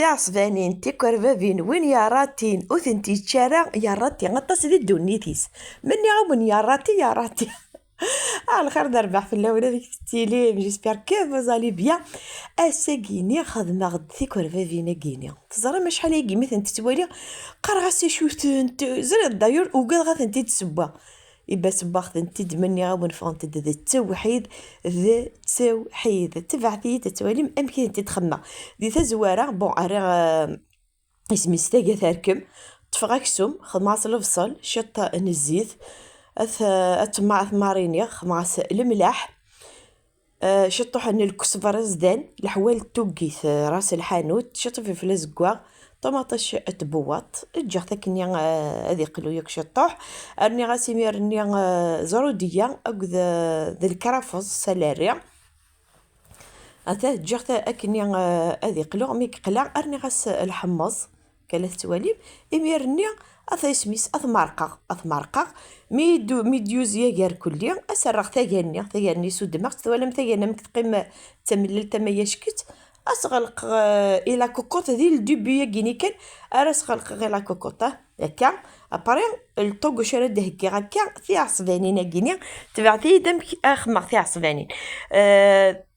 عصبانين تيكرفافين وين يا راتين وثنتي تشارع يا راتي غطاس ذي دونيتيس مني عمن يا راتي يا راتي. على خير نربح في الاولى ديك التيلي جيسبر كو فوزالي بيان. اساكيني خدمه غد تيكرفافين كيني تزرى ما شحال هيك مثلا تتوالي قرا سي شوت زرا دايور وقال غا انت تسبا يبا سباخ انت دمني غاون فونت ذا التوحيد ذا التوحيد تبعثي تتوالي امكن انت تخمع دي تزواره بون ارا اسمي ستاقا ثاركم تفغاكسوم خدماس الفصل شطة نزيت اتمع ثماريني خماس الملاح شطو حن الكسبر زدان الحوال توقيت راس الحانوت شطو في فلزقوا طماطش تبوط الجاخ تاكني هذي قلو ياك شطوح ارني غاسي ميرني زروديه اكذ ذا الكرافز سلاريا اتا جاخ اكني هذي قلو ميك قلا ارني غاس الحمص كلا تواليب اميرني اثا سميس اثمرقه ميديوز ياغار كليا اسرغ ثاغاني سود ماخ ثوالم ثاغانا مكتقيم تملل تما يشكت اسغلق الى كوكوط ذي الدوبي كيني كان ارسغلق غير لا كوكوطه هكا اباري الطوق شرد هكا هكا في عصبانين كيني تبعتي دم اخمع في عصبانين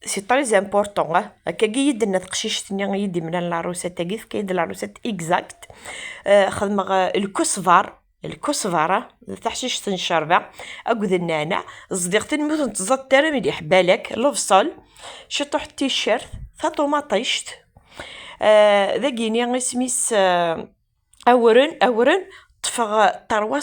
سي طري امبورطون هكا كيدنا تقشيشتني يدي من العروسه تاكيف كاين العروسات اكزاكت خدمه الكسفاره تحشيش تنشربه اكذ النعناع صديقتي نموت تزاد ترى مليح بالك الفصل شطح التيشيرت طوماطيشت ذاكيني سميس اورن طفغ 300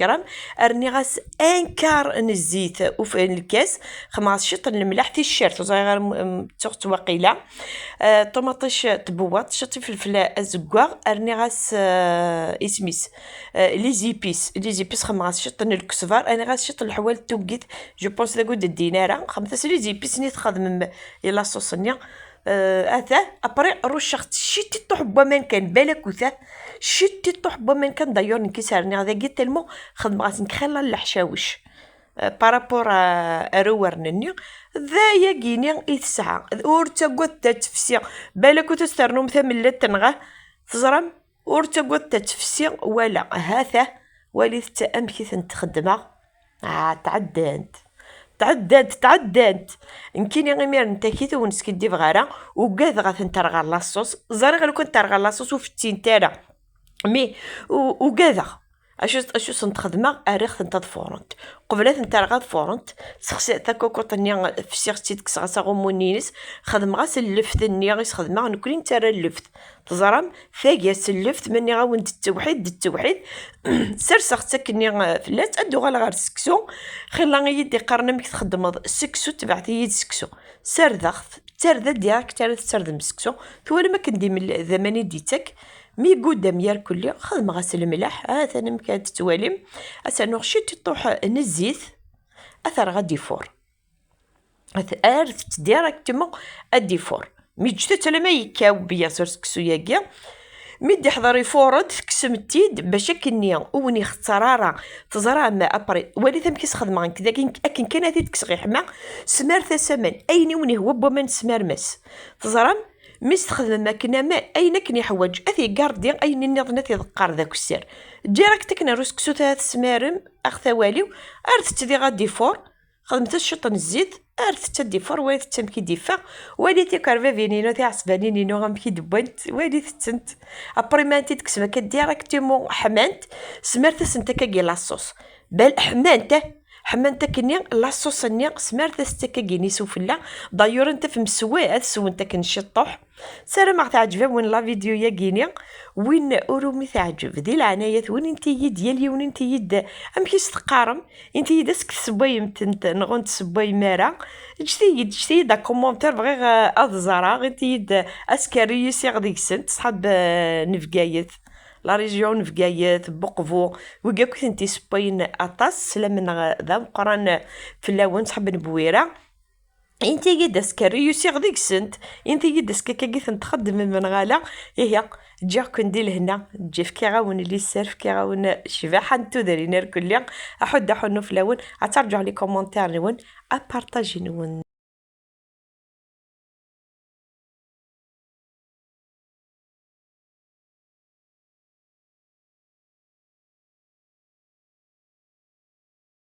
غرام ارني غاس انكار نزيت وفي الكاس 15 الملح تيشيرت صغير تغت وقيله طوماطيش تبوط شطي فلفل الزقاغ ارني غاس اسميس لي زيبيس 15 الكسفار انا غاس شط الحوال توقيت جو بونس ذا قد الديناره 5 لي زيبيس ني تخدم يلا صوصنيا اثا ابري رشخت شتي طحبه من كان بالك وثا شتي طحبه من كان دايور نكسرني هذا قلت تلمو خدم غاس نخلى الحشاوش بارابور اروورنني ذا يقيني يتسعى ورتا قد تفسي بالك وتسترنم ثملة تنغى تزرم ورتا قد تفسي ولا هذا وليت امكث نتخدمه تعدنت يمكن غير نتاكيت ونسكدي بغاره وكاذ غتنترغى لاصوص زاري غير كنت ترغى لاصوص وفتين تالا مي وكاذا اشو سنتخدمه اريخ نتا فورنت قبلات نتا غاد فورنت سخسي تا كوكوطني فسيختي تكسغا غومونينس خدم غاس اللفت ني غيس خدمه نكوني نتا اللفت تزرم ثاقياس اللفت مني غاون التوحيد سرسختك ني فلات ادو غالا غير السكسو خلا يدي قرنا مك تخدم السكسو تبعتي يد السكسو سردخت ترد ديراكت ترد مسكسو ثوالي ما كندي من زماني ديتك مي قدام يار كلي خدم غسل الملح هذا نمكن تتوالم اسانو خشيت تطوح نزيت اثر غادي فور ارث ديريكتومون ادي فور مي جات لما يكاو بيا سور سكسو ياكيا مي دي حضري فورد كسمتيد باش كنيا وني اخترارا تزرع ما ابري ولي ثم كيس خدمه كذا كان كانت تكسغي حما سمار ثمن ايني وني هو بو من سمار مس تزرم مستخدم ماكينه ما اين كني حواج اثي كاردي اين نظن اثي ذقار ذاك السير ديريكت كنا روسكسو ثلاث سمارم اختواليو ارث تدي غادي فور خدمت الشطن الزيت ارث تدي فور وليت تمكي ديفا وليت كارفا فينينو تاع عصبانين غامكي دبنت وليت تنت ابري ما انت تكسبا ديريكتومون حمانت سمرت سنت كاكي لاصوص بل حمانتا كني لاصوص ني سمرت استكاكيني سوفلا دايور انت في مسواه سو انت كنشطح سلام تعجب وين لا فيديو يا كيني وين اورومي تعجب دي العنايه وين انت ديالي وين انت يد امشي تقارم انت داسك سبايم تنت نغون سباي مارا جتي دا كومونتير بغي ازرا انت يد اسكاري سيغ ديك سنت صحاب نفقايت لا ريجيون نفقايت بقفو وكاك انت سباين اطاس سلام ذا مقران في اللون صحاب نبويره انت قداس كريوسي غديك سنت انت قداس كاكيث نتخدم من غالا هي جا كندي لهنا جيف كيغاون اللي سيرف كيغاون شباحه نتو دارينا كل احد حنو فلاون اترجع لي كومونتير نون ابارطاجي نون.